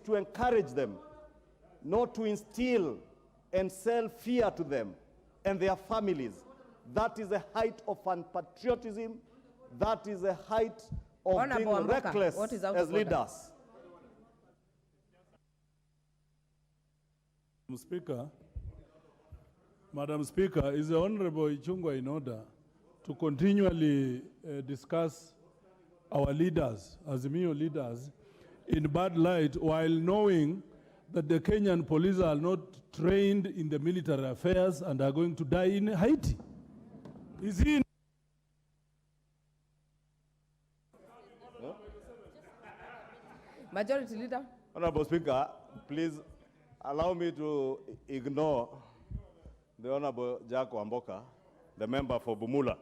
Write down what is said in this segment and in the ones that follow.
to encourage them, not to instill and sell fear to them and their families. That is a height of unpatriotism. That is a height of being reckless as leaders. Madam Speaker, is the Honorable Ichungwah in order to continually discuss our leaders, Azimio leaders, in bad light, while knowing that the Kenyan police are not trained in the military affairs and are going to die in Haiti? Is he? Majority Leader. Honorable Speaker, please allow me to ignore the Honorable Jack Wamboka, the member for Bumula,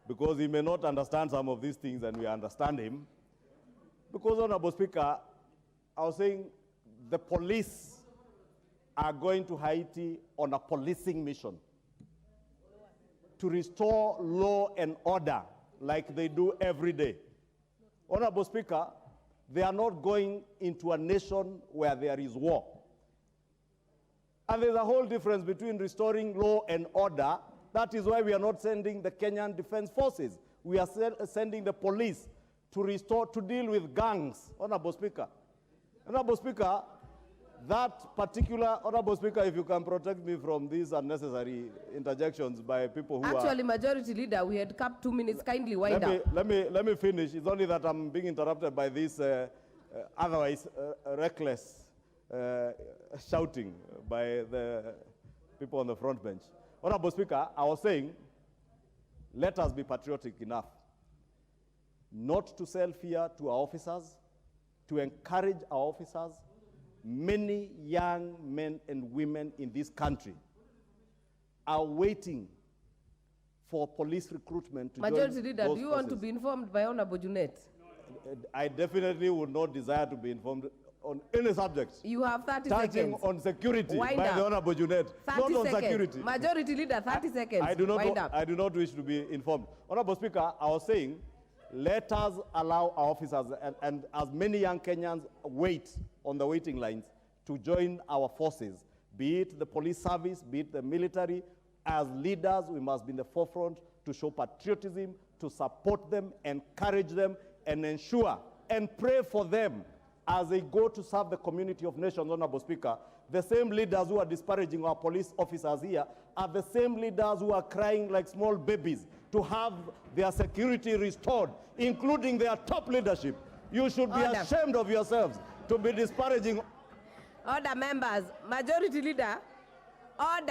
because he may not understand some of these things and we understand him. Because, Honorable Speaker, I was saying the police are going to Haiti on a policing mission to restore law and order like they do every day. Honorable Speaker, they are not going into a nation where there is war. And there's a whole difference between restoring law and order. That is why we are not sending the Kenyan Defense Forces. We are sending the police to restore, to deal with gangs, Honorable Speaker. Honorable Speaker, that particular, Honorable Speaker, if you can protect me from these unnecessary interjections by people who Actually, Majority Leader, we had capped 2 minutes. Kindly wind up. Let me finish. It's only that I'm being interrupted by this otherwise reckless shouting by the people on the front bench. Honorable Speaker, I was saying, let us be patriotic enough not to sell fear to our officers, to encourage our officers. Many young men and women in this country are waiting for police recruitment to Majority Leader, do you want to be informed by Honorable Junet? I definitely would not desire to be informed on any subject. You have 30 touching seconds. On security Wind by up. the Honorable Junet, not on security. Majority Leader, 30 seconds. I do not wish to be informed. Honorable Speaker, I was saying, let us allow our officers and as many young Kenyans wait on the waiting lines to join our forces, be it the police service, be it the military. As leaders, we must be in the forefront to show patriotism, to support them, encourage them, and ensure and pray for them as they go to serve the community of nations. Honorable Speaker, the same leaders who are disparaging our police officers here are the same leaders who are crying like small babies to have their security restored, including their top leadership. You should be ashamed of yourselves to be disparaging. Order, members. Majority Leader, order.